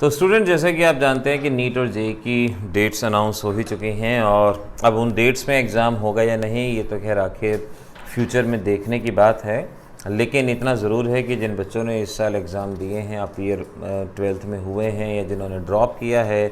तो स्टूडेंट, जैसे कि आप जानते हैं कि नीट और जेईई की डेट्स अनाउंस हो ही चुकी हैं और अब उन डेट्स में एग्ज़ाम होगा या नहीं ये तो खैर आखिर फ्यूचर में देखने की बात है। लेकिन इतना ज़रूर है कि जिन बच्चों ने इस साल एग्ज़ाम दिए हैं, आप ईयर 12th में हुए हैं या जिन्होंने ड्रॉप किया है,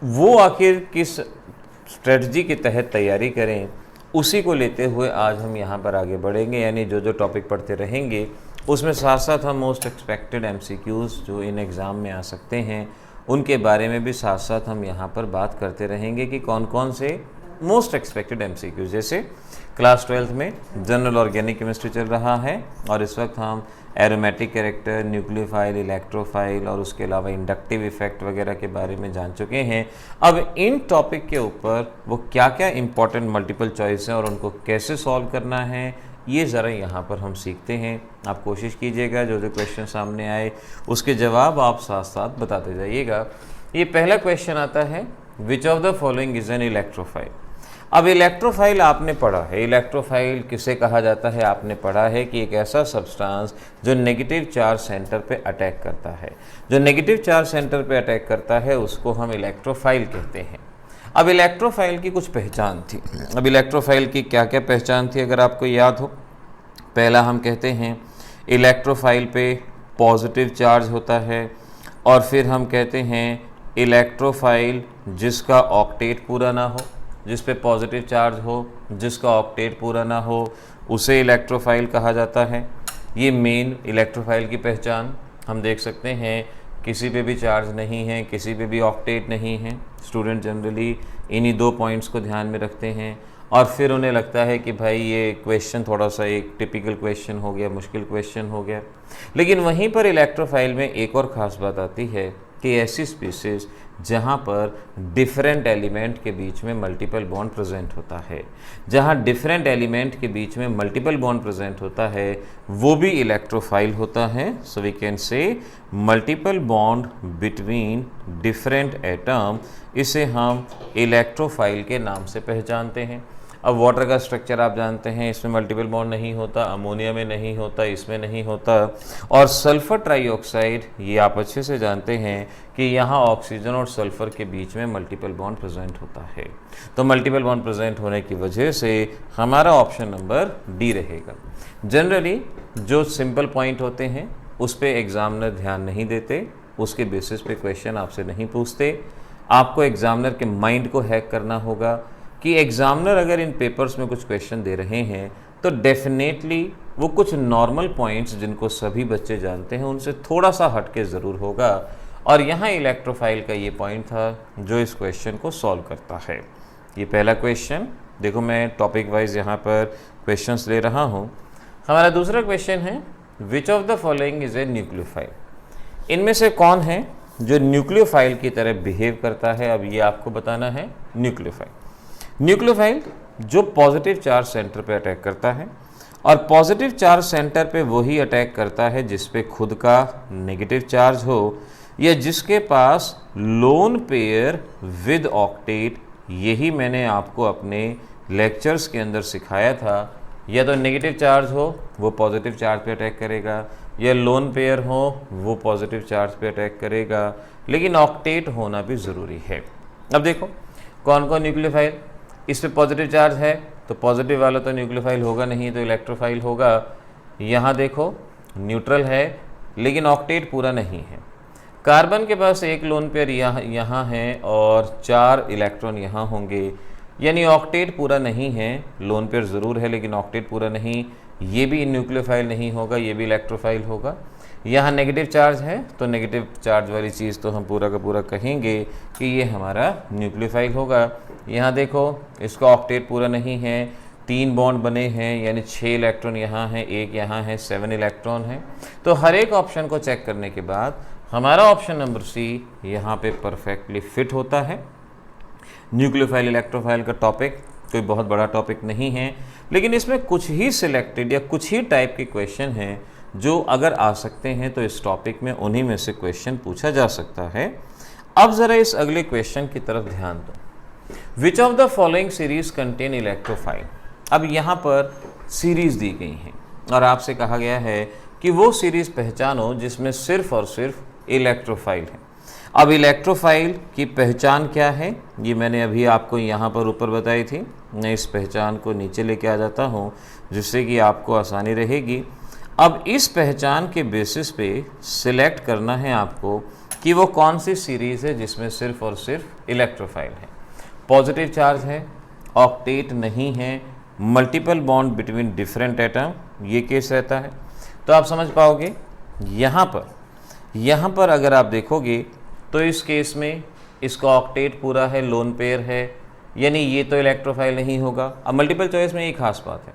वो आखिर किस स्ट्रेटजी के तहत तैयारी करें, उसी को लेते हुए आज हम यहाँ पर आगे बढ़ेंगे। यानी जो जो टॉपिक पढ़ते रहेंगे उसमें साथ साथ हम मोस्ट एक्सपेक्टेड MCQs जो इन एग्ज़ाम में आ सकते हैं उनके बारे में भी साथ साथ हम यहाँ पर बात करते रहेंगे कि कौन कौन से मोस्ट एक्सपेक्टेड MCQs। जैसे क्लास 12th में जनरल ऑर्गेनिक केमिस्ट्री चल रहा है और इस वक्त हम एरोमेटिक कैरेक्टर, न्यूक्लियोफाइल, इलेक्ट्रोफाइल और उसके अलावा इंडक्टिव इफेक्ट वगैरह के बारे में जान चुके हैं। अब इन टॉपिक के ऊपर वो क्या क्या इंपॉर्टेंट मल्टीपल चॉइस हैं और उनको कैसे सॉल्व करना है, ये ज़रा यहाँ पर हम सीखते हैं। आप कोशिश कीजिएगा जो जो क्वेश्चन सामने आए उसके जवाब आप साथ साथ बताते जाइएगा। ये पहला क्वेश्चन आता है, which of the following is an electrophile. अब इलेक्ट्रोफाइल आपने पढ़ा है, इलेक्ट्रोफाइल किसे कहा जाता है आपने पढ़ा है कि एक ऐसा सब्सटेंस जो नेगेटिव चार्ज सेंटर पे अटैक करता है। जो नेगेटिव चार्ज सेंटर पे अटैक करता है उसको हम इलेक्ट्रोफाइल कहते हैं। अब इलेक्ट्रोफाइल की कुछ पहचान थी। अब इलेक्ट्रोफाइल की क्या क्या पहचान थी अगर आपको याद हो। पहला हम कहते हैं इलेक्ट्रोफाइल पे पॉजिटिव चार्ज होता है, और फिर हम कहते हैं इलेक्ट्रोफाइल जिसका ऑक्टेट पूरा ना हो, जिस पे पॉजिटिव चार्ज हो, जिसका ऑक्टेट पूरा ना हो, उसे इलेक्ट्रोफाइल कहा जाता है। ये मेन इलेक्ट्रोफाइल की पहचान हम देख सकते हैं। किसी पे भी चार्ज नहीं है, किसी पे भी ऑक्टेट नहीं है। स्टूडेंट जनरली इन्हीं दो पॉइंट्स को ध्यान में रखते हैं और फिर उन्हें लगता है कि भाई ये क्वेश्चन थोड़ा सा एक टिपिकल क्वेश्चन हो गया, मुश्किल क्वेश्चन हो गया। लेकिन वहीं पर इलेक्ट्रोफाइल में एक और ख़ास बात आती है कि ऐसी स्पीसीज जहाँ पर डिफरेंट एलिमेंट के बीच में मल्टीपल बॉन्ड प्रेजेंट होता है, जहाँ डिफरेंट एलिमेंट के बीच में मल्टीपल बॉन्ड प्रेजेंट होता है, वो भी इलेक्ट्रोफाइल होता है। So we can say multiple bond between different atom, इसे हम इलेक्ट्रोफाइल के नाम से पहचानते हैं। अब वाटर का स्ट्रक्चर आप जानते हैं, इसमें मल्टीपल बॉन्ड नहीं होता, अमोनिया में नहीं होता, इसमें नहीं होता। और सल्फर ट्राइऑक्साइड, ये आप अच्छे से जानते हैं कि यहाँ ऑक्सीजन और सल्फर के बीच में मल्टीपल बॉन्ड प्रेजेंट होता है। तो मल्टीपल बॉन्ड प्रेजेंट होने की वजह से हमारा ऑप्शन नंबर डी रहेगा। जनरली जो सिंपल पॉइंट होते हैं उस पर एग्जामिनर ध्यान नहीं देते, उसके बेसिस पे क्वेश्चन आपसे नहीं पूछते। आपको एग्जामिनर के माइंड को हैक करना होगा कि एग्जामिनर अगर इन पेपर्स में कुछ क्वेश्चन दे रहे हैं तो डेफिनेटली वो कुछ नॉर्मल पॉइंट्स जिनको सभी बच्चे जानते हैं उनसे थोड़ा सा हटके ज़रूर होगा। और यहाँ इलेक्ट्रोफाइल का ये पॉइंट था जो इस क्वेश्चन को सॉल्व करता है। ये पहला क्वेश्चन देखो, मैं टॉपिक वाइज यहाँ पर क्वेश्चंस ले रहा हूँ। हमारा दूसरा क्वेश्चन है, which of the following is a nucleophile. इनमें से कौन है जो न्यूक्लियोफाइल की तरह बिहेव करता है। अब ये आपको बताना है। न्यूक्लियोफाइल जो पॉजिटिव चार्ज सेंटर पे अटैक करता है, और पॉजिटिव चार्ज सेंटर पे वही अटैक करता है जिस पे खुद का नेगेटिव चार्ज हो या जिसके पास लोन पेयर विद ऑक्टेट। यही मैंने आपको अपने लेक्चर्स के अंदर सिखाया था। या तो नेगेटिव चार्ज हो वो पॉजिटिव चार्ज पे अटैक करेगा, या लोन पेयर हो वो पॉजिटिव चार्ज पे अटैक करेगा, लेकिन ऑक्टेट होना भी ज़रूरी है। अब देखो कौन कौन न्यूक्लियोफाइल, इस पे पॉजिटिव चार्ज है तो पॉजिटिव वाला तो न्यूक्लियोफाइल होगा नहीं, तो इलेक्ट्रोफाइल होगा। यहाँ देखो न्यूट्रल है लेकिन ऑक्टेट पूरा नहीं है। कार्बन के पास एक लोन पेयर यहाँ है और 4 इलेक्ट्रॉन यहाँ होंगे, यानी ऑक्टेट पूरा नहीं है। लोन पेयर ज़रूर है लेकिन ऑक्टेट पूरा नहीं। ये भी न्यूक्लियोफाइल नहीं होगा, ये भी इलेक्ट्रोफाइल होगा। यहाँ नेगेटिव चार्ज है तो नेगेटिव चार्ज वाली चीज़ तो हम पूरा का पूरा कहेंगे कि ये हमारा न्यूक्लियोफाइल होगा। यहाँ देखो इसका ऑक्टेट पूरा नहीं है, 3 बॉन्ड बने हैं यानी 6 इलेक्ट्रॉन यहाँ है, 1 यहाँ है, 7 इलेक्ट्रॉन है। तो हर एक ऑप्शन को चेक करने के बाद हमारा ऑप्शन नंबर सी यहाँ पे परफेक्टली फिट होता है। न्यूक्लियोफाइल इलेक्ट्रोफाइल का टॉपिक कोई बहुत बड़ा टॉपिक नहीं है, लेकिन इसमें कुछ ही सिलेक्टेड या कुछ ही टाइप के क्वेश्चन हैं जो अगर आ सकते हैं तो इस टॉपिक में उन्हीं में से क्वेश्चन पूछा जा सकता है। अब ज़रा इस अगले क्वेश्चन की तरफ ध्यान दो, which of the following series contain electrophile. अब यहाँ पर सीरीज दी गई हैं और आपसे कहा गया है कि वो सीरीज पहचानो जिसमें सिर्फ और सिर्फ इलेक्ट्रोफाइल है। अब इलेक्ट्रोफाइल की पहचान क्या है, ये मैंने अभी आपको यहाँ पर ऊपर बताई थी। मैं इस पहचान को नीचे लेके आ जाता हूँ जिससे कि आपको आसानी रहेगी। अब इस पहचान के बेसिस पे सिलेक्ट करना है आपको कि वो कौन सी सीरीज़ है जिसमें सिर्फ और सिर्फ इलेक्ट्रोफाइल है, पॉजिटिव चार्ज है, ऑक्टेट नहीं है, multiple bond between different atom, ये केस रहता है। तो आप समझ पाओगे यहाँ पर अगर आप देखोगे तो इस केस में इसका ऑक्टेट पूरा है, लोन पेयर है, यानी ये तो इलेक्ट्रोफाइल नहीं होगा। अब मल्टीपल चॉइस में एक खास बात है,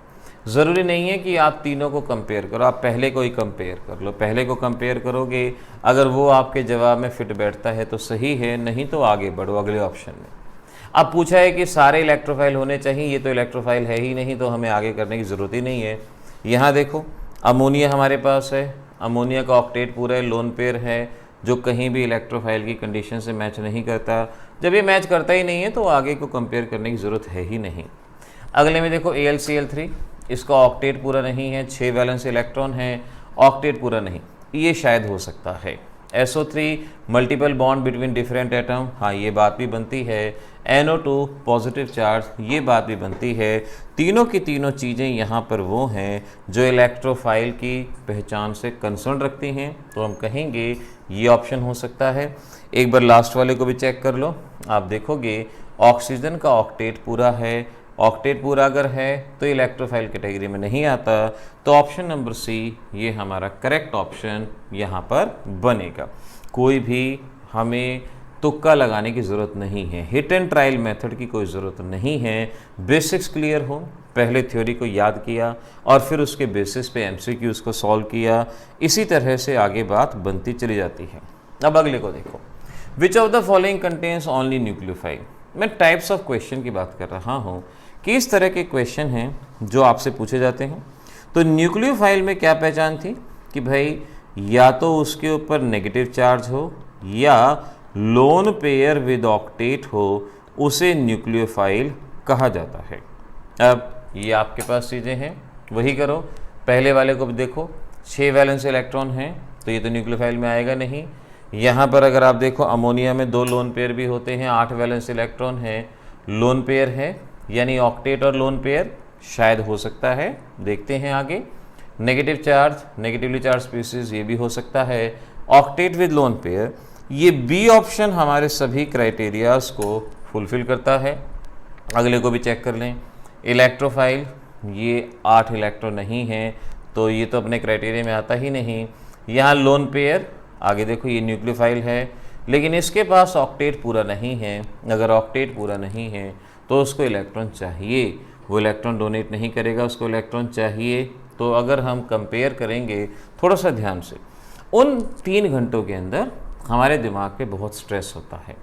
ज़रूरी नहीं है कि आप तीनों को कंपेयर करो, आप पहले को ही कंपेयर कर लो। पहले को कंपेयर करोगे, अगर वो आपके जवाब में फिट बैठता है तो सही है, नहीं तो आगे बढ़ो अगले ऑप्शन में। अब पूछा है कि सारे इलेक्ट्रोफाइल होने चाहिए, ये तो इलेक्ट्रोफाइल है ही नहीं, तो हमें आगे करने की ज़रूरत ही नहीं है। यहाँ देखो अमोनिया हमारे पास है, अमोनिया का ऑक्टेट पूरा है, लोन पेयर है, जो कहीं भी इलेक्ट्रोफाइल की कंडीशन से मैच नहीं करता। जब ये मैच करता ही नहीं है तो आगे को कंपेयर करने की ज़रूरत है ही नहीं। अगले में देखो AlCl3, इसका ऑक्टेट पूरा नहीं है, 6 वैलेंस इलेक्ट्रॉन है, ऑक्टेट पूरा नहीं, ये शायद हो सकता है। SO3 multiple bond between different atom, हाँ ये बात भी बनती है। NO2 पॉजिटिव चार्ज, ये बात भी बनती है। तीनों की तीनों चीज़ें यहाँ पर वो हैं जो इलेक्ट्रोफाइल की पहचान से कंसर्न रखती हैं, तो हम कहेंगे ये ऑप्शन हो सकता है। एक बार लास्ट वाले को भी चेक कर लो, आप देखोगे ऑक्सीजन का ऑक्टेट पूरा है, ऑक्टेट पूरा अगर है तो इलेक्ट्रोफाइल कैटेगरी में नहीं आता, तो ऑप्शन नंबर सी ये हमारा करेक्ट ऑप्शन यहाँ पर बनेगा। कोई भी हमें तुक्का लगाने की ज़रूरत नहीं है, हिट एंड ट्रायल मेथड की कोई ज़रूरत नहीं है। बेसिक्स क्लियर हो, पहले थ्योरी को याद किया और फिर उसके बेसिस पे MCQs को सॉल्व किया, इसी तरह से आगे बात बनती चली जाती है। अब अगले को देखो, which of the following contains only nucleophile. मैं टाइप्स ऑफ क्वेश्चन की बात कर रहा हूँ कि इस तरह के क्वेश्चन हैं जो आपसे पूछे जाते हैं। तो न्यूक्लियोफाइल में क्या पहचान थी कि भाई या तो उसके ऊपर नेगेटिव चार्ज हो या लोन पेयर विद ऑक्टेट हो, उसे न्यूक्लियोफाइल कहा जाता है। अब ये आपके पास चीज़ें हैं, वही करो। पहले वाले को भी देखो, 6 वैलेंस इलेक्ट्रॉन हैं, तो ये तो न्यूक्लियोफाइल में आएगा नहीं। यहाँ पर अगर आप देखो अमोनिया में 2 लोन पेयर भी होते हैं, 8 वैलेंस इलेक्ट्रॉन हैं, लोन पेयर है, यानी ऑक्टेट और लोन पेयर शायद हो सकता है। देखते हैं आगे, negative charge, negatively charge species, ये भी हो सकता है। ऑक्टेट विद लोन पेयर, ये बी ऑप्शन हमारे सभी क्राइटेरियाज को फुलफिल करता है। अगले को भी चेक कर लें, इलेक्ट्रोफाइल, ये 8 इलेक्ट्रॉन नहीं है, तो ये तो अपने क्राइटेरिया में आता ही नहीं। यहाँ लोन पेयर, आगे देखो ये न्यूक्लियोफाइल है, लेकिन इसके पास ऑक्टेट पूरा नहीं है। अगर ऑक्टेट पूरा नहीं है तो उसको इलेक्ट्रॉन चाहिए, वो इलेक्ट्रॉन डोनेट नहीं करेगा, उसको इलेक्ट्रॉन चाहिए। तो अगर हम कंपेयर करेंगे थोड़ा सा ध्यान से, उन 3 घंटों के अंदर हमारे दिमाग पे बहुत स्ट्रेस होता है,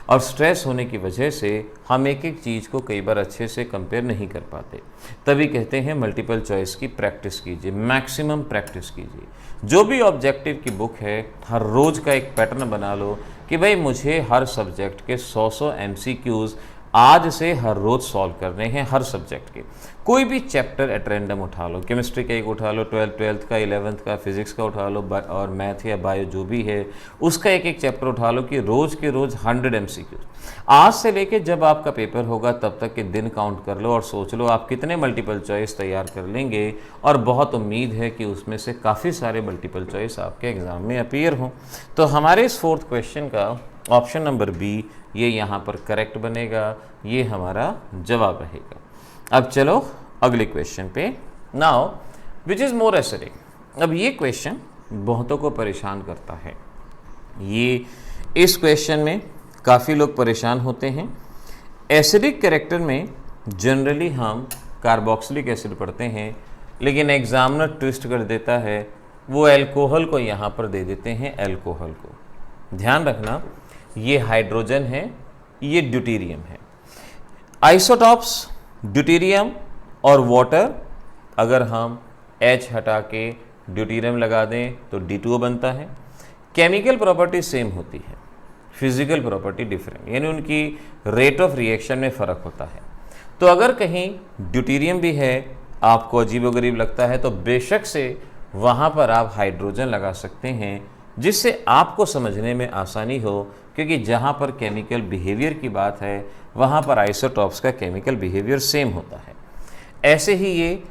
और स्ट्रेस होने की वजह से हम एक एक चीज़ को कई बार अच्छे से कंपेयर नहीं कर पाते। तभी कहते हैं मल्टीपल चॉइस की प्रैक्टिस कीजिए, मैक्सिमम प्रैक्टिस कीजिए। जो भी ऑब्जेक्टिव की बुक है, हर रोज़ का एक पैटर्न बना लो कि भाई मुझे हर सब्जेक्ट के 100 MCQs आज से हर रोज़ सॉल्व करने हैं, हर सब्जेक्ट के। कोई भी चैप्टर एट रैंडम उठा लो, केमिस्ट्री का एक उठा लो, 12th का, 11th का, फिजिक्स का उठा लो, और मैथ या बायो जो भी है उसका एक एक चैप्टर उठा लो कि रोज़ के रोज़ 100 MCQs। आज से लेके जब आपका पेपर होगा तब तक के दिन काउंट कर लो और सोच लो आप कितने मल्टीपल चॉइस तैयार कर लेंगे, और बहुत उम्मीद है कि उसमें से काफ़ी सारे मल्टीपल चॉइस आपके एग्ज़ाम में अपीयर हों। तो हमारे इस 4th क्वेश्चन का ऑप्शन नंबर बी ये यहाँ पर करेक्ट बनेगा, ये हमारा जवाब रहेगा। अब चलो अगले क्वेश्चन पे। Now which is more acidic. अब ये क्वेश्चन बहुतों को परेशान करता है, ये इस क्वेश्चन में काफ़ी लोग परेशान होते हैं। एसिडिक कैरेक्टर में जनरली हम कार्बोक्सिलिक एसिड पढ़ते हैं, लेकिन एग्जामिनर ट्विस्ट कर देता है, वो एल्कोहल को यहाँ पर दे देते हैं, एल्कोहल को। ध्यान रखना, ये हाइड्रोजन है, ये ड्यूटेरियम है। आइसोटॉप्स ड्यूटेरियम और वाटर, अगर हम H हटा के ड्यूटेरियम लगा दें तो D2O बनता है। केमिकल प्रॉपर्टी सेम होती है, फिजिकल प्रॉपर्टी डिफरेंट, यानी उनकी रेट ऑफ रिएक्शन में फ़र्क होता है। तो अगर कहीं ड्यूटेरियम भी है, आपको अजीबोगरीब लगता है, तो बेशक से वहाँ पर आप हाइड्रोजन लगा सकते हैं, जिससे आपको समझने में आसानी हो, क्योंकि जहाँ पर केमिकल बिहेवियर की बात है वहाँ पर आइसोटॉप्स का केमिकल बिहेवियर सेम होता है। ऐसे ही ये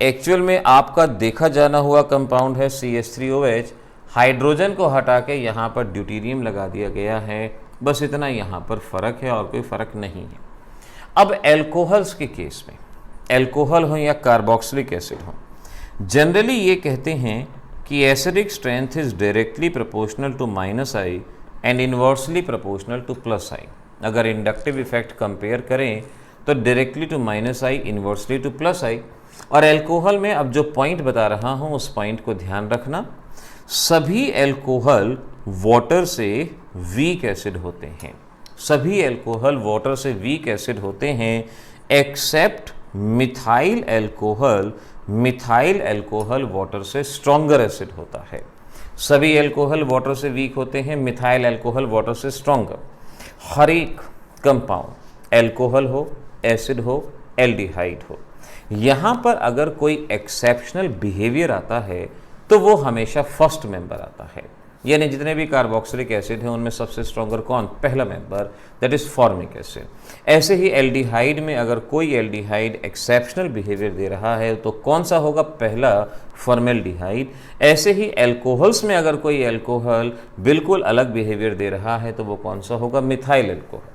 एक्चुअल में आपका देखा जाना हुआ कंपाउंड है CH3OH, हाइड्रोजन को हटा के यहाँ पर ड्यूटेरियम लगा दिया गया है, बस इतना यहाँ पर फ़र्क है और कोई फ़र्क नहीं है। अब एल्कोहल्स के केस में, एल्कोहल हो या कार्बोक्सिलिक एसिड हो, जनरली ये कहते हैं कि acidic strength is directly proportional to -I and inversely proportional to +I। अगर इंडक्टिव इफेक्ट कंपेयर करें तो directly to -I, inversely to +I। और एल्कोहल में अब जो पॉइंट बता रहा हूँ उस पॉइंट को ध्यान रखना, सभी एल्कोहल वाटर से वीक एसिड होते हैं, सभी एल्कोहल वाटर से वीक एसिड होते हैं except methyl alcohol. Methyl alcohol water से स्ट्रॉन्गर एसिड होता है। सभी एल्कोहल वाटर से वीक होते हैं, मिथाइल एल्कोहल वाटर से स्ट्रॉन्गर। हर एक कंपाउंड, एल्कोहल हो, एसिड हो, एल्डिहाइड हो, यहाँ पर अगर कोई एक्सेप्शनल बिहेवियर आता है तो वो हमेशा फर्स्ट मेंबर आता है। यानी जितने भी कार्बोक्सिलिक एसिड हैं उनमें सबसे स्ट्रॉन्गर कौन? पहला member, that is formic acid. ऐसे ही एल्डिहाइड में अगर कोई एल्डिहाइड एक्सेप्शनल बिहेवियर दे रहा है तो कौन सा होगा? पहला, फॉर्मेल्डिहाइड। ऐसे ही एल्कोहल्स में अगर कोई एल्कोहल बिल्कुल अलग बिहेवियर दे रहा है तो वो कौन सा होगा? Methyl alcohol.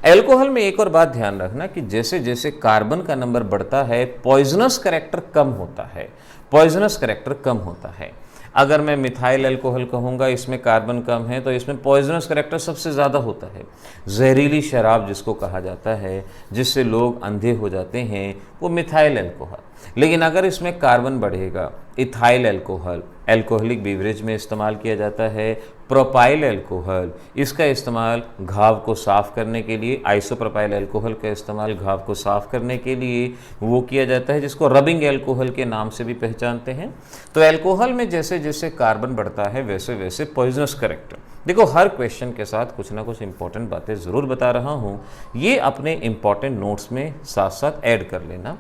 एल्कोहल में एक और बात ध्यान रखना कि जैसे जैसे कार्बन का नंबर बढ़ता है पॉइजनस कैरेक्टर कम होता है, पॉइजनस कैरेक्टर कम होता है। अगर मैं मिथाइल अल्कोहल कहूँगा इसमें कार्बन कम है तो इसमें पॉइजनस कैरेक्टर सबसे ज़्यादा होता है। जहरीली शराब जिसको कहा जाता है, जिससे लोग अंधे हो जाते हैं, वो मिथाइल अल्कोहल। लेकिन अगर इसमें कार्बन बढ़ेगा, इथाइल अल्कोहल अल्कोहलिक बीवरेज में इस्तेमाल किया जाता है। प्रोपाइल अल्कोहल, इसका इस्तेमाल घाव को साफ़ करने के लिए, आइसोप्रोपाइल अल्कोहल का इस्तेमाल घाव को साफ़ करने के लिए वो किया जाता है, जिसको रबिंग अल्कोहल के नाम से भी पहचानते हैं। तो अल्कोहल में जैसे जैसे कार्बन बढ़ता है वैसे वैसे पॉइजनस कैरेक्टर। देखो, हर क्वेश्चन के साथ कुछ ना कुछ इंपॉर्टेंट बातें ज़रूर बता रहा हूँ, ये अपने इंपॉर्टेंट नोट्स में साथ साथ ऐड कर लेना।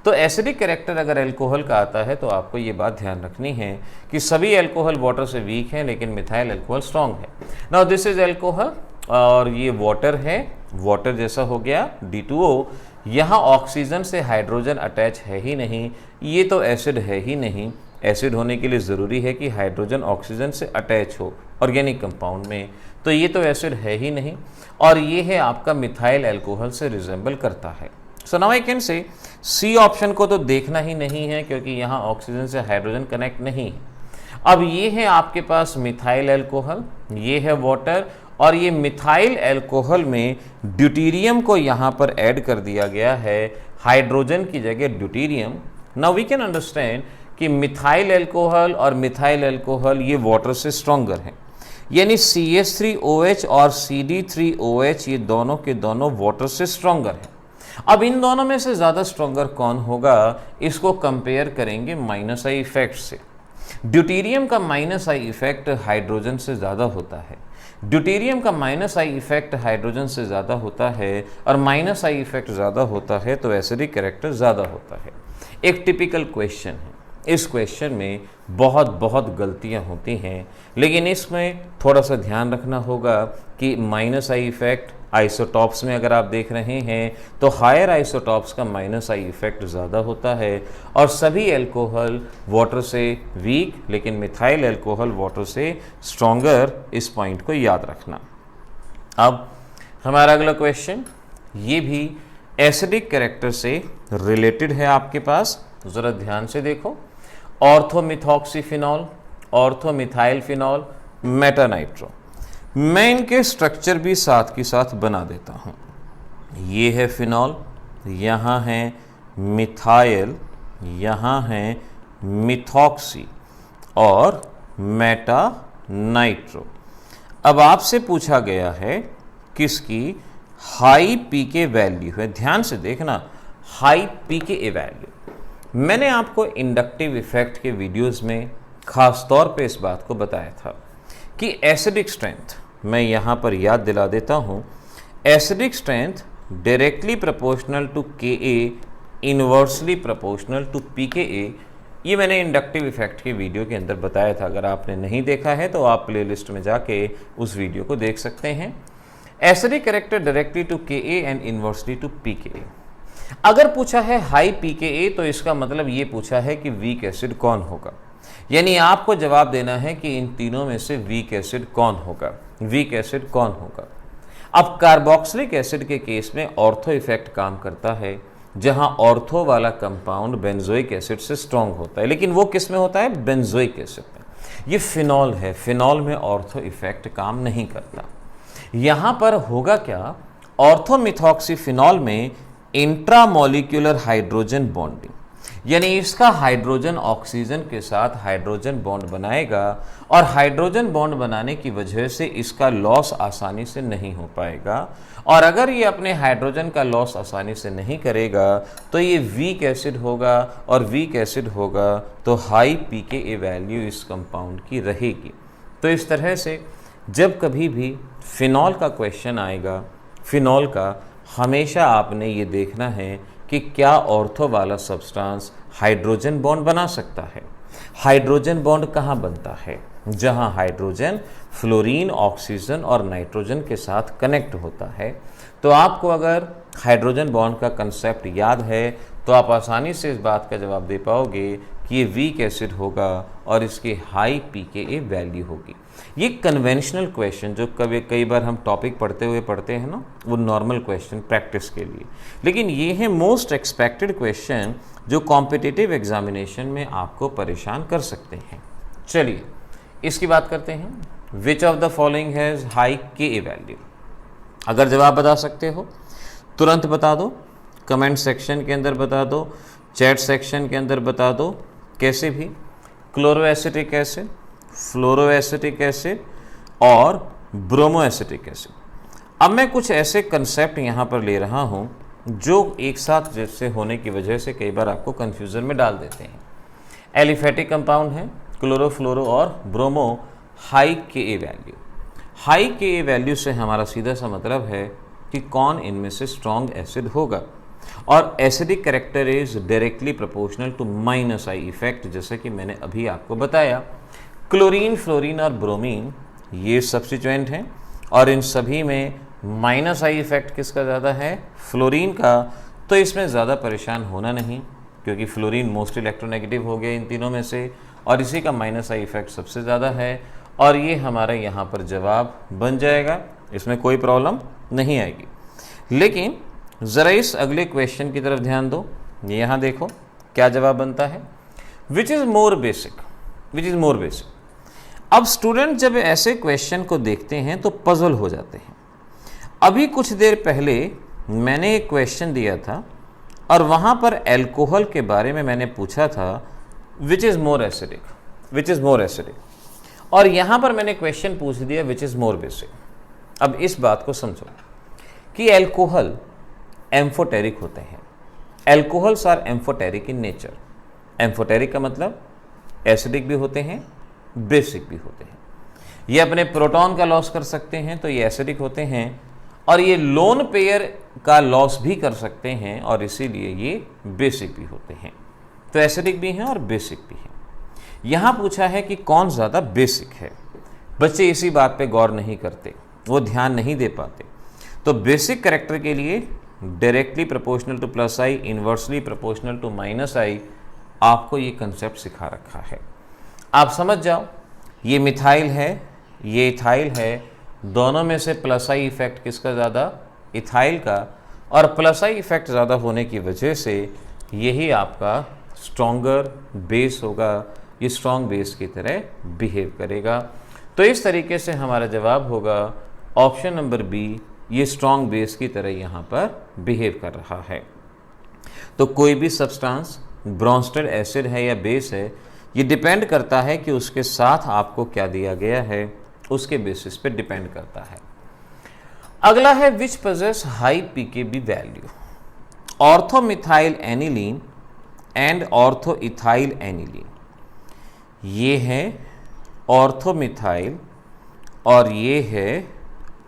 तो एसिडिक कैरेक्टर अगर अल्कोहल का आता है तो आपको ये बात ध्यान रखनी है कि सभी अल्कोहल वाटर से वीक हैं लेकिन मिथाइल अल्कोहल स्ट्रॉन्ग है। नाउ दिस इज अल्कोहल और ये वाटर है, वाटर जैसा हो गया D2O। यहाँ ऑक्सीजन से हाइड्रोजन अटैच है ही नहीं, ये तो एसिड है ही नहीं। एसिड होने के लिए ज़रूरी है कि हाइड्रोजन ऑक्सीजन से अटैच हो ऑर्गेनिक कंपाउंड में, तो ये तो एसिड है ही नहीं। और ये है आपका मिथाइल अल्कोहल से रिजेंबल करता है। So now I can say C option को तो देखना ही नहीं है क्योंकि यहाँ ऑक्सीजन से हाइड्रोजन कनेक्ट नहीं है। अब ये है आपके पास मिथाइल अल्कोहल, ये है वाटर, और ये मिथाइल अल्कोहल में ड्यूटेरियम को यहाँ पर ऐड कर दिया गया है, हाइड्रोजन की जगह deuterium. Now we can understand कि मिथाइल अल्कोहल और मिथाइल अल्कोहल ये वाटर से स्ट्रॉन्गर हैं, यानी CH3OH और CD3OH ये दोनों के दोनों वाटर से स्ट्रॉन्गर हैं। अब इन दोनों में से ज़्यादा स्ट्रॉन्गर कौन होगा, इसको कंपेयर करेंगे -I इफेक्ट से। ड्यूटेरियम का -I इफेक्ट हाइड्रोजन से ज़्यादा होता है, ड्यूटेरियम का -I इफेक्ट हाइड्रोजन से ज़्यादा होता है, और -I इफेक्ट ज़्यादा होता है तो एसिडिक कैरेक्टर ज़्यादा होता है। एक टिपिकल क्वेश्चन है, इस क्वेश्चन में बहुत गलतियां होती हैं, लेकिन इसमें थोड़ा सा ध्यान रखना होगा कि -I इफेक्ट आइसोटॉप्स में अगर आप देख रहे हैं तो हायर आइसोटॉप्स का -I इफेक्ट ज़्यादा होता है, और सभी अल्कोहल वाटर से वीक लेकिन मिथाइल अल्कोहल वाटर से स्ट्रॉन्गर। इस पॉइंट को याद रखना। अब हमारा अगला क्वेश्चन ये भी एसिडिक कैरेक्टर से रिलेटेड है आपके पास, ज़रा ध्यान से देखो। ऑर्थोमिथॉक्सीफिनॉल, ऑर्थोमिथाइल फिनॉल, मेटानाइट्रो। मैं इनके स्ट्रक्चर भी साथ के साथ बना देता हूँ। ये है फिनॉल, यहाँ है मिथाइल, यहाँ है मिथॉक्सी और मेटानाइट्रो। अब आपसे पूछा गया है किसकी हाई pK वैल्यू है। ध्यान से देखना, हाई pKa वैल्यू। मैंने आपको इंडक्टिव इफेक्ट के वीडियोस में खास तौर पे इस बात को बताया था कि एसिडिक स्ट्रेंथ, मैं यहाँ पर याद दिला देता हूँ, acidic strength directly proportional to Ka, inversely proportional to pKa। ये मैंने इंडक्टिव इफेक्ट के वीडियो के अंदर बताया था। अगर आपने नहीं देखा है तो आप प्लेलिस्ट में जाके उस वीडियो को देख सकते हैं। Acidic character directly to Ka and inversely to Pka। अगर पूछा है हाई Pka तो इसका मतलब ये पूछा है कि वीक एसिड कौन होगा, यानी आपको जवाब देना है कि इन तीनों में से वीक एसिड कौन होगा, वीक एसिड कौन होगा। अब कार्बोक्सिलिक एसिड के केस में ऑर्थो इफेक्ट काम करता है, जहां ऑर्थो वाला कंपाउंड बेंजोइक एसिड से स्ट्रांग होता है, लेकिन वो किस में होता है, बेंजोइक एसिड में। ये फिनॉल है, फिनॉल में ऑर्थो इफेक्ट काम नहीं करता। यहां पर होगा क्या, ऑर्थोमिथॉक्सीफिनॉल में इंट्रामोलिक्यूलर हाइड्रोजन बॉन्डिंग, यानी इसका हाइड्रोजन ऑक्सीजन के साथ हाइड्रोजन बॉन्ड बनाएगा और हाइड्रोजन बॉन्ड बनाने की वजह से इसका लॉस आसानी से नहीं हो पाएगा। और अगर ये अपने हाइड्रोजन का लॉस आसानी से नहीं करेगा तो ये वीक एसिड होगा, और वीक एसिड होगा तो हाई Pka वैल्यू इस कंपाउंड की रहेगी। तो इस तरह से जब कभी भी फिनॉल का क्वेश्चन आएगा, फिनॉल का हमेशा आपने ये देखना है कि क्या ऑर्थो वाला सब्सटेंस हाइड्रोजन बॉन्ड बना सकता है। हाइड्रोजन बॉन्ड कहाँ बनता है, जहाँ हाइड्रोजन फ्लोरीन, ऑक्सीजन और नाइट्रोजन के साथ कनेक्ट होता है। तो आपको अगर हाइड्रोजन बॉन्ड का कंसेप्ट याद है तो आप आसानी से इस बात का जवाब दे पाओगे कि ये वीक एसिड होगा और इसकी हाई Pka वैल्यू होगी। ये कन्वेंशनल क्वेश्चन जो कई बार हम टॉपिक पढ़ते हुए पढ़ते हैं ना, वो नॉर्मल क्वेश्चन प्रैक्टिस के लिए, लेकिन ये है मोस्ट एक्सपेक्टेड क्वेश्चन जो कॉम्पिटिटिव एग्जामिनेशन में आपको परेशान कर सकते हैं। चलिए इसकी बात करते हैं। Which of the following has high Ka value. अगर जवाब बता सकते हो तुरंत बता दो, कमेंट सेक्शन के अंदर बता दो, चैट सेक्शन के अंदर बता दो, कैसे भी। क्लोरोएसिटिक एसिड, फ्लोरोएसिटिक एसिड और ब्रोमोएसिटिक एसिड। अब मैं कुछ ऐसे कंसेप्ट यहाँ पर ले रहा हूँ जो एक साथ जैसे होने की वजह से कई बार आपको कन्फ्यूज़न में डाल देते हैं। एलिफेटिक कंपाउंड है क्लोरो, फ्लोरो और bromo, high Ka value. High Ka value से हमारा सीधा सा मतलब है कि कौन इनमें से स्ट्रॉन्ग एसिड होगा, और acidic character is directly proportional to minus I effect, जैसे कि मैंने अभी आपको बताया। क्लोरीन, फ्लोरीन और ब्रोमीन ये सब्स्टिट्यूएंट हैं और इन सभी में माइनस आई इफेक्ट किसका ज़्यादा है, फ्लोरीन का। तो इसमें ज़्यादा परेशान होना नहीं, क्योंकि फ्लोरीन मोस्ट इलेक्ट्रोनेगेटिव हो गया इन तीनों में से, और इसी का माइनस आई इफेक्ट सबसे ज़्यादा है, और ये हमारा यहाँ पर जवाब बन जाएगा, इसमें कोई प्रॉब्लम नहीं आएगी। लेकिन ज़रा इस अगले क्वेश्चन की तरफ ध्यान दो, यहाँ देखो क्या जवाब बनता है। Which is more basic, which is more basic. अब स्टूडेंट जब ऐसे क्वेश्चन को देखते हैं तो पजल हो जाते हैं। अभी कुछ देर पहले मैंने एक क्वेश्चन दिया था और वहाँ पर एल्कोहल के बारे में मैंने पूछा था which is more acidic, which is more acidic, और यहाँ पर मैंने क्वेश्चन पूछ दिया विच इज़ मोर बेसिक। अब इस बात को समझो कि एल्कोहल एम्फोटेरिक होते हैं। Alcohols are amphoteric in nature. Amphoteric का मतलब एसिडिक भी होते हैं, बेसिक भी होते हैं। ये अपने प्रोटॉन का लॉस कर सकते हैं तो ये एसिडिक होते हैं, और ये लोन पेयर का लॉस भी कर सकते हैं और इसीलिए ये बेसिक भी होते हैं। तो एसिडिक भी हैं और बेसिक भी हैं। यहाँ पूछा है कि कौन ज़्यादा बेसिक है। बच्चे इसी बात पे गौर नहीं करते, वो ध्यान नहीं दे पाते। तो बेसिक कैरेक्टर के लिए directly proportional to plus I, inversely proportional to minus I, आपको ये कंसेप्ट सिखा रखा है। आप समझ जाओ, ये मिथाइल है, ये इथाइल है, दोनों में से प्लस आई इफेक्ट किसका ज़्यादा, इथाइल का, और प्लस आई इफेक्ट ज़्यादा होने की वजह से यही आपका स्ट्रॉन्गर बेस होगा, ये स्ट्रॉन्ग बेस की तरह बिहेव करेगा। तो इस तरीके से हमारा जवाब होगा ऑप्शन नंबर बी, ये स्ट्रॉन्ग बेस की तरह यहाँ पर बिहेव कर रहा है। तो कोई भी सब्सटेंस ब्रोंस्टेड एसिड है या बेस है, ये डिपेंड करता है कि उसके साथ आपको क्या दिया गया है, उसके बेसिस पे डिपेंड करता है। अगला है which possess high Pkb value. Orthomethyl aniline and orthoethyl aniline, ये है ऑर्थोमिथाइल और ये है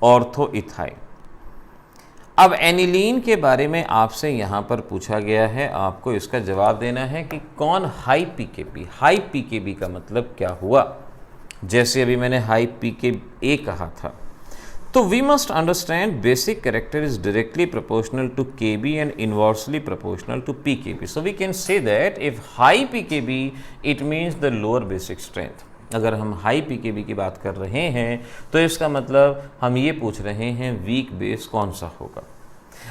ऑर्थोइथाइल। अब एनिलीन के बारे में आपसे यहाँ पर पूछा गया है, आपको इसका जवाब देना है कि कौन हाई पीकेबी। हाई पीकेबी का मतलब क्या हुआ? जैसे अभी मैंने हाई पीकेए कहा था, तो we must understand basic character is directly proportional to Kb and inversely proportional to pKb. So we can say that if high pKb it means the lower basic strength. अगर हम high pKb की बात कर रहे हैं तो इसका मतलब हम ये पूछ रहे हैं वीक बेस कौन सा होगा।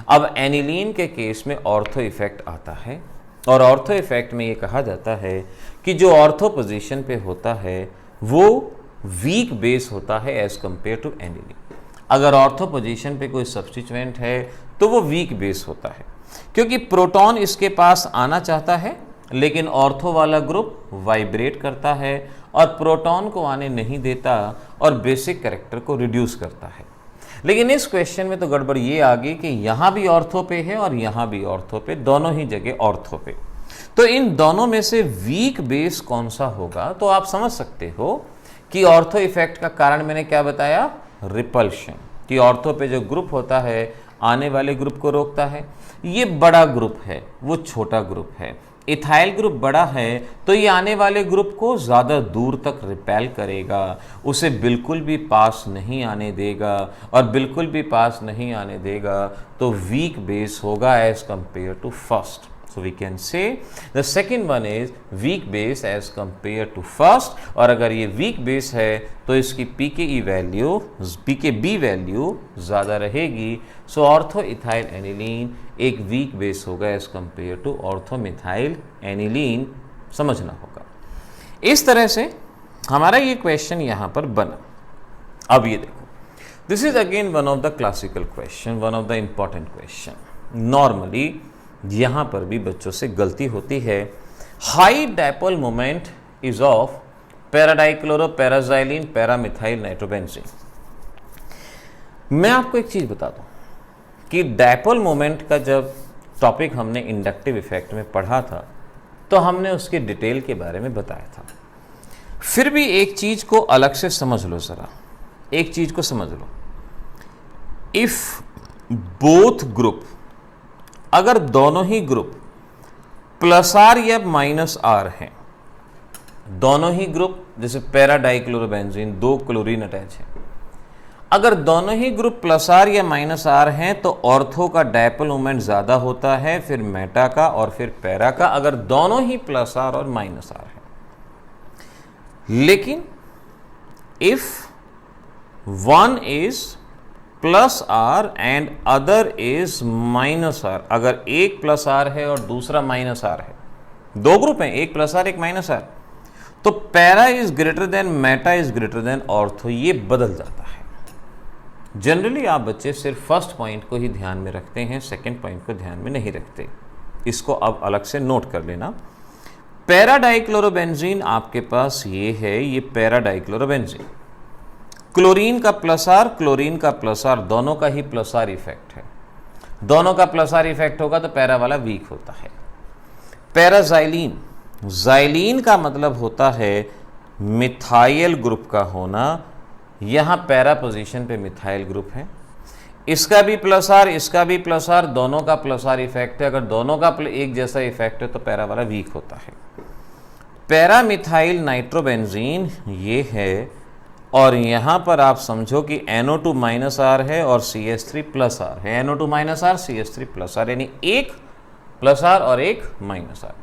अब एनिलीन के केस में ऑर्थो इफेक्ट आता है, और ऑर्थो इफेक्ट में ये कहा जाता है कि जो ऑर्थो पोजीशन पे होता है वो वीक बेस होता है एज कंपेयर टू एनिलीन। अगर ऑर्थो पोजीशन पे कोई सब्स्टिट्यूएंट है तो वो वीक बेस होता है, क्योंकि प्रोटॉन इसके पास आना चाहता है लेकिन ऑर्थो वाला ग्रुप वाइब्रेट करता है और प्रोटॉन को आने नहीं देता और बेसिक कैरेक्टर को रिड्यूस करता है। लेकिन इस क्वेश्चन में तो गड़बड़ ये आ गई कि यहाँ भी ऑर्थो पे है और यहाँ भी ऑर्थो पे, दोनों ही जगह ऑर्थो पे। तो इन दोनों में से वीक बेस कौन सा होगा? तो आप समझ सकते हो कि ऑर्थो इफेक्ट का कारण मैंने क्या बताया? रिपल्शन। कि ऑर्थो पे जो ग्रुप होता है आने वाले ग्रुप को रोकता है। ये बड़ा ग्रुप है, वो छोटा ग्रुप है। इथाइल ग्रुप बड़ा है तो ये आने वाले ग्रुप को ज़्यादा दूर तक रिपेल करेगा, उसे बिल्कुल भी पास नहीं आने देगा, और बिल्कुल भी पास नहीं आने देगा तो वीक बेस होगा as compare to first. So we can say the second one is weak base as compared to first, और अगर ये weak base है तो इसकी pKe वैल्यू pKb वैल्यू ज़्यादा रहेगी। सो ऑर्थो इथाइल एनिलीन एक weak base होगा as compared to ortho methyl aniline, समझना होगा। इस तरह से हमारा ये क्वेश्चन यहाँ पर बना। अब ये देखो, this is again one of the classical question, one of the important question. Normally यहाँ पर भी बच्चों से गलती होती है। High dipole moment is of paradichloro paraxylene paramethyl nitrobenzene. मैं आपको एक चीज बता दूं कि डायपोल मोमेंट का जब टॉपिक हमने इंडक्टिव इफेक्ट में पढ़ा था तो हमने उसके डिटेल के बारे में बताया था। फिर भी एक चीज को अलग से समझ लो, जरा एक चीज को समझ लो। इफ बोथ ग्रुप, अगर दोनों ही ग्रुप प्लस आर या माइनस आर हैं, दोनों ही ग्रुप, जैसे पैराडाइक्लोरोबेंजीन दो क्लोरीन अटैच है, अगर दोनों ही ग्रुप प्लस आर या माइनस आर हैं तो ऑर्थो का डायपोल मोमेंट ज्यादा होता है, फिर मेटा का और फिर पैरा का, अगर दोनों ही प्लस आर और माइनस आर है। लेकिन if one is plus R and other is minus R, अगर एक प्लस आर है और दूसरा माइनस आर है, दो ग्रुप हैं, एक प्लस आर एक माइनस आर, तो para is greater than Meta is greater than ortho, ये बदल जाता है। जनरली आप बच्चे सिर्फ फर्स्ट पॉइंट को ही ध्यान में रखते हैं, सेकंड पॉइंट को ध्यान में नहीं रखते। इसको अब अलग से नोट कर लेना। पैराडाइक्लोरोबेंजीन आपके पास ये है, ये पैराडाइक्लोरोबेंजीन, क्लोरीन का प्लस आर, क्लोरीन का प्लस आर, दोनों का ही प्लस आर इफेक्ट है। दोनों का प्लस आर इफेक्ट होगा तो पैरा वाला वीक होता है। पैराजाइलिन, जाइलिन का मतलब होता है मिथाइल ग्रुप का होना, यहाँ पैरा पोजीशन पे मिथाइल ग्रुप है, इसका भी प्लस आर, इसका भी प्लस आर, दोनों का प्लस आर इफेक्ट है। अगर दोनों का एक जैसा इफेक्ट है तो पैरा वाला वीक होता है। पैरामिथाइल नाइट्रोबेंजीन ये है, और यहाँ पर आप समझो कि NO2 माइनस आर है और CH3 प्लस आर है। NO2 minus are, CH3 plus are, यानी एक प्लस आर और एक माइनस आर।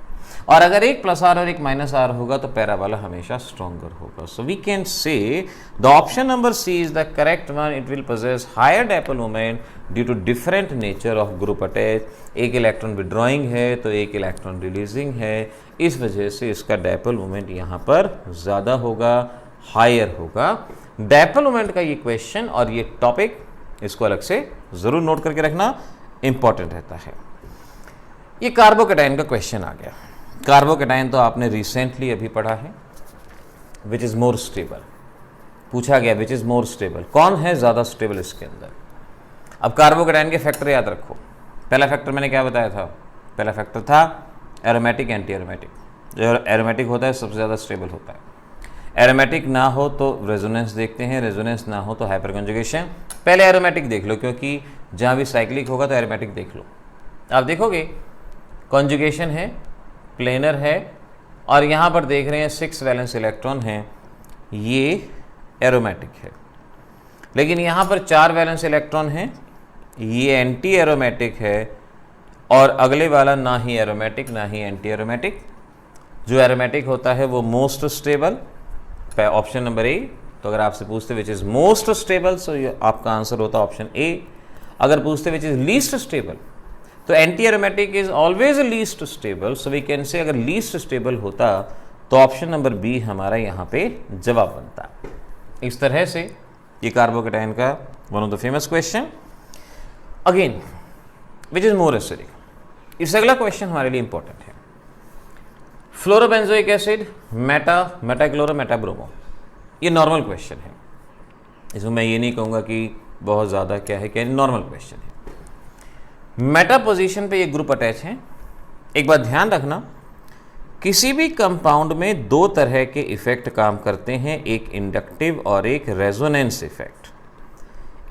और अगर एक प्लस आर और एक माइनस आर होगा तो पैरा वाला हमेशा स्ट्रॉन्गर होगा। So we can say the option number C is the correct one. It will possess higher dipole moment due to different nature of group attach. एक electron withdrawing है तो एक electron releasing है, इस वजह से इसका डायपोल मोमेंट यहाँ पर ज़्यादा होगा, हायर होगा। डायपोल मोमेंट का ये क्वेश्चन और ये टॉपिक इसको अलग से ज़रूर नोट करके रखना, इंपॉर्टेंट रहता है। ये कार्बोकैटायन का क्वेश्चन आ गया। कार्बोकैटायन तो आपने रिसेंटली अभी पढ़ा है। विच इज़ मोर स्टेबल पूछा गया, विच इज़ मोर स्टेबल, कौन है ज़्यादा स्टेबल इसके अंदर। अब कार्बोकैटायन के फैक्टर याद रखो। पहला फैक्टर मैंने क्या बताया था? पहला फैक्टर था एरोमेटिक, एंटी एरोमेटिक। जो एरोमेटिक होता है सबसे ज़्यादा स्टेबल होता है। एरोमेटिक ना हो तो रेजोनेंस देखते हैं, रेजोनेंस ना हो तो हाइपर कंजुगेशन। पहले एरोमेटिक देख लो, क्योंकि जहाँ भी साइक्लिक होगा तो एरोमेटिक देख लो। आप देखोगे कॉन्जुगेशन है, प्लेनर है, और यहाँ पर देख रहे हैं 6 वैलेंस इलेक्ट्रॉन हैं, ये एरोमेटिक है। लेकिन यहाँ पर 4 वैलेंस इलेक्ट्रॉन हैं, ये एंटी एरोमेटिक है, और अगले वाला ना ही एरोमेटिक ना ही एंटी एरोमेटिक। जो एरोमेटिक होता है वो most stable, option number A. तो अगर आपसे पूछते which is most stable, so आपका आंसर होता ऑप्शन ए। अगर पूछते विच इज लीस्ट स्टेबल, तो anti aromatic is always least stable, so we can say अगर लीस्ट स्टेबल होता तो ऑप्शन नंबर बी हमारा यहाँ पे जवाब बनता। इस तरह से ये कार्बोकेटाइन का one of the famous question. Again which is more acidic, इससे अगला क्वेश्चन हमारे लिए इंपॉर्टेंट है। फ्लोरोबेंजोइक एसिड, मेटाक्लोरो, मेटाब्रोमो, ये नॉर्मल क्वेश्चन है। इसमें मैं ये नहीं कहूँगा कि बहुत ज़्यादा क्या है, क्या नॉर्मल क्वेश्चन है। मेटा पोजीशन पे ये ग्रुप अटैच है। एक बात ध्यान रखना, किसी भी कंपाउंड में 2 तरह के इफेक्ट काम करते हैं, एक इंडक्टिव और एक रेजोनेंस इफेक्ट।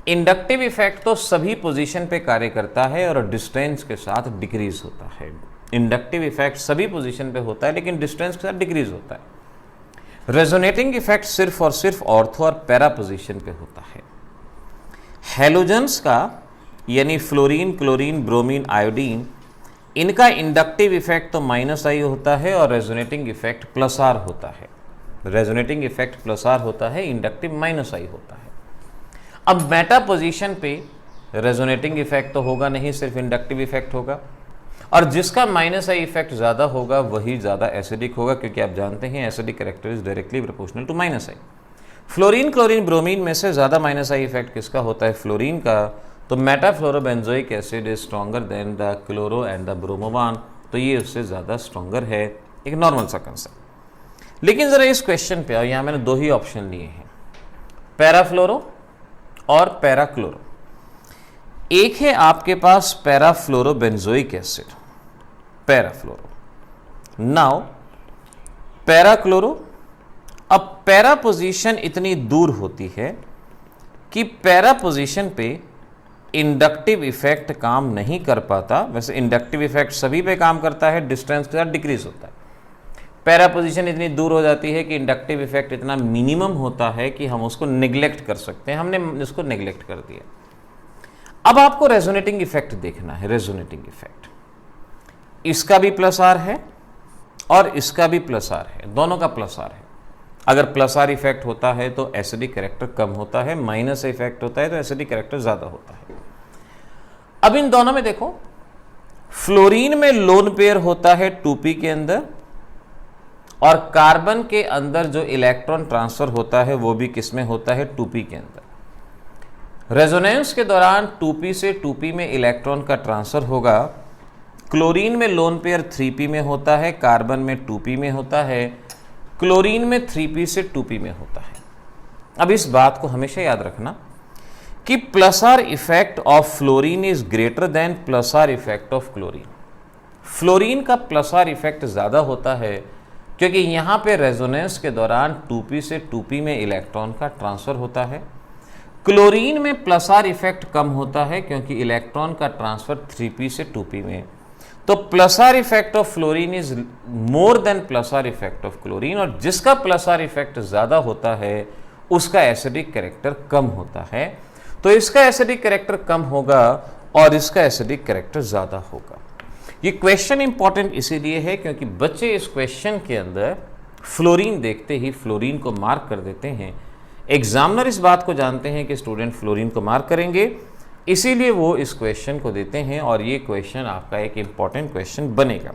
इंडक्टिव इफेक्ट तो सभी पोजीशन पे कार्य करता है और डिस्टेंस के साथ डिक्रीज होता है। इंडक्टिव इफेक्ट सभी पोजीशन पे होता है लेकिन डिस्टेंस के साथ डिक्रीज होता है। रेजोनेटिंग इफेक्ट सिर्फ और सिर्फ ऑर्थो और पैरा पोजीशन पे होता है। हैलोजेंस का यानी फ्लोरीन, क्लोरीन, ब्रोमीन, आयोडीन, इनका इंडक्टिव इफेक्ट तो -I होता है और रेजोनेटिंग इफेक्ट +R होता है। रेजोनेटिंग इफेक्ट +R होता है, इंडक्टिव -I होता है। अब मेटा पोजीशन पे रेजोनेटिंग इफेक्ट तो होगा नहीं, सिर्फ इंडक्टिव इफेक्ट होगा, और जिसका -I इफेक्ट ज़्यादा होगा वही ज़्यादा एसिडिक होगा, क्योंकि आप जानते हैं acidic character is directly proportional to -I। Fluorine, chlorine, bromine में से ज़्यादा -I इफेक्ट किसका होता है? फ्लोरीन का। तो metafluorobenzoic acid is stronger than the chloro and the bromo one, तो ये उससे ज़्यादा स्ट्रॉन्गर है, एक नॉर्मल सा कंसेप्ट। लेकिन ज़रा इस क्वेश्चन पे, और यहाँ मैंने 2 ही ऑप्शन लिए हैं, पैराफ्लोरो और पैराक्लोरो। एक है आपके पास पैराफ्लोरोबेंजोइक एसिड, पैराफ्लोरो। नाउ पैराक्लोरो, अब पैरा पोजीशन इतनी दूर होती है कि पैरा पोजीशन पे इंडक्टिव इफेक्ट काम नहीं कर पाता। वैसे इंडक्टिव इफेक्ट सभी पे काम करता है, डिस्टेंस के साथ डिक्रीज होता है। पैरा पोजीशन इतनी दूर हो जाती है कि इंडक्टिव इफेक्ट इतना मिनिमम होता है कि हम उसको नेग्लेक्ट कर सकते हैं। हमने उसको नेग्लेक्ट कर दिया। अब आपको रेजोनेटिंग इफेक्ट देखना है। रेजोनेटिंग इफेक्ट, इसका भी +R है और इसका भी +R है, दोनों का +R है। अगर +R इफेक्ट होता है तो एसिडिक कैरेक्टर कम होता है, माइनस इफेक्ट होता है तो एसिडिक कैरेक्टर ज़्यादा होता है। अब इन दोनों में देखो, फ्लोरीन में लोन पेयर होता है 2p के अंदर, और कार्बन के अंदर जो इलेक्ट्रॉन ट्रांसफर होता है वो भी किसमें होता है? 2p के अंदर। रेजोनेंस के दौरान 2p से 2p में इलेक्ट्रॉन का ट्रांसफर होगा। क्लोरीन में लोन पेयर 3p में होता है, कार्बन में 2p में होता है, क्लोरीन में 3p से 2p में होता है। अब इस बात को हमेशा याद रखना कि +R effect of fluorine is greater than +R effect of chlorine. Fluorine का +R इफेक्ट ज़्यादा होता है क्योंकि यहाँ पे रेजोनेंस के दौरान 2p से 2p में इलेक्ट्रॉन का ट्रांसफर होता है। क्लोरीन में +R इफेक्ट कम होता है क्योंकि इलेक्ट्रॉन का ट्रांसफर 3p से 2p में। तो +R effect of fluorine is more than +R effect of chlorine, और जिसका +R इफेक्ट ज़्यादा होता है उसका एसिडिक कैरेक्टर कम होता है। तो इसका एसिडिक कैरेक्टर कम होगा और इसका एसिडिक कैरेक्टर ज़्यादा होगा। ये क्वेश्चन इंपॉर्टेंट इसीलिए है क्योंकि बच्चे इस क्वेश्चन के अंदर फ्लोरीन देखते ही फ्लोरीन को मार्क कर देते हैं। एग्जामिनर इस बात को जानते हैं कि स्टूडेंट फ्लोरीन को मार्क करेंगे, इसीलिए वो इस क्वेश्चन को देते हैं, और ये क्वेश्चन आपका एक इंपॉर्टेंट क्वेश्चन बनेगा।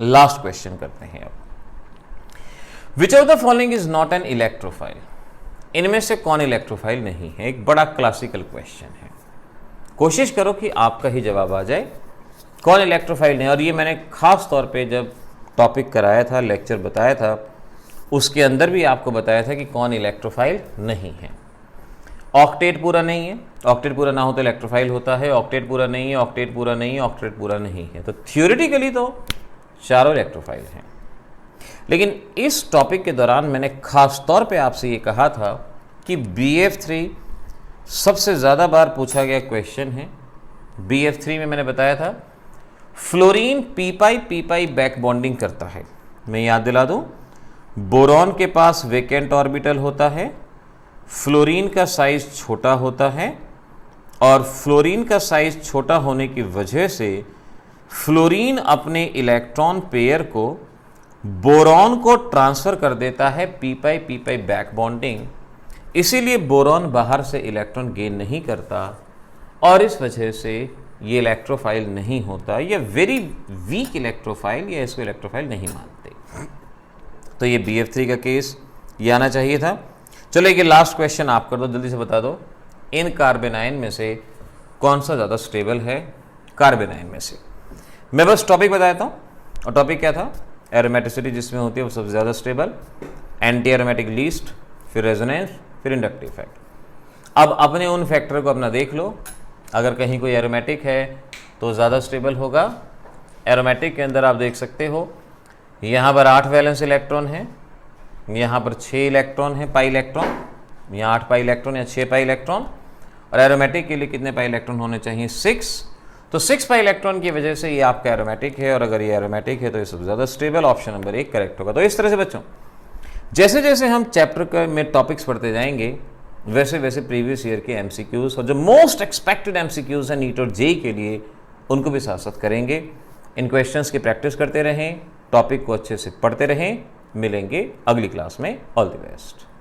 लास्ट क्वेश्चन करते हैं अब। Which of the following is not an electrophile? इनमें से कौन इलेक्ट्रोफाइल नहीं है? एक बड़ा क्लासिकल क्वेश्चन है, कोशिश करो कि आपका ही जवाब आ जाए। कौन इलेक्ट्रोफाइल नहीं? और ये मैंने खास तौर पे जब टॉपिक कराया था, लेक्चर बताया था, उसके अंदर भी आपको बताया था कि कौन इलेक्ट्रोफाइल नहीं है। ऑक्टेट पूरा नहीं है, ऑक्टेट पूरा ना हो तो इलेक्ट्रोफाइल होता है, ऑक्टेट पूरा नहीं है, ऑक्टेट पूरा नहीं है, ऑक्टेट पूरा नहीं है, तो थियोरेटिकली तो चारों इलेक्ट्रोफाइल हैं। लेकिन इस टॉपिक के दौरान मैंने खास तौर पे आपसे ये कहा था कि BF3 सबसे ज़्यादा बार पूछा गया क्वेश्चन है। BF3 में मैंने बताया था फ्लोरीन पी पाई बैक बॉन्डिंग करता है। मैं याद दिला दूं, बोरॉन के पास वेकेंट ऑर्बिटल होता है, फ्लोरीन का साइज छोटा होता है और फ्लोरीन का साइज छोटा होने की वजह से फ्लोरीन अपने इलेक्ट्रॉन पेयर को बोरॉन को ट्रांसफर कर देता है पी पाई बैक बॉन्डिंग। इसीलिए बोरॉन बाहर से इलेक्ट्रॉन गेन नहीं करता और इस वजह से ये इलेक्ट्रोफाइल नहीं होता, ये वेरी वीक इलेक्ट्रोफाइल, या इसको इलेक्ट्रोफाइल नहीं मानते। तो ये BF3 का केस ये आना चाहिए था। चलो एक लास्ट क्वेश्चन आप कर दो, जल्दी से बता दो इन कार्बेनाइन में से कौन सा ज़्यादा स्टेबल है। कार्बेनाइन में से मैं बस टॉपिक बता देता हूँ, और टॉपिक क्या था, एरोमेटिसिटी जिसमें होती है वो सबसे ज़्यादा स्टेबल, एंटी एरोमेटिक लीस्ट, फिर रेजोनेंस, फिर इंडक्टिव फैक्टर। अब अपने उन फैक्टर को अपना देख लो, अगर कहीं कोई एरोमेटिक है तो ज़्यादा स्टेबल होगा। एरोमेटिक के अंदर आप देख सकते हो यहाँ पर 8 वैलेंस इलेक्ट्रॉन है, यहाँ पर 6 इलेक्ट्रॉन है, पाई इलेक्ट्रॉन, यहाँ 8 पाई इलेक्ट्रॉन या 6 पाई इलेक्ट्रॉन। और एरोमेटिक के लिए कितने पाई इलेक्ट्रॉन होने चाहिए, 6। तो 6 पाई इलेक्ट्रॉन की वजह से ये आपका एरोमेटिक है, और अगर ये एरोमेटिक है तो ये सबसे ज़्यादा स्टेबल, ऑप्शन नंबर 1 करेक्ट होगा। तो इस तरह से बच्चों जैसे जैसे हम चैप्टर में टॉपिक्स पढ़ते जाएंगे वैसे वैसे प्रीवियस ईयर के MCQs और जो मोस्ट एक्सपेक्टेड MCQs हैं नीट और जेईई के लिए उनको भी साथ साथ करेंगे। इन क्वेश्चंस की प्रैक्टिस करते रहें, टॉपिक को अच्छे से पढ़ते रहें। मिलेंगे अगली क्लास में। All the best.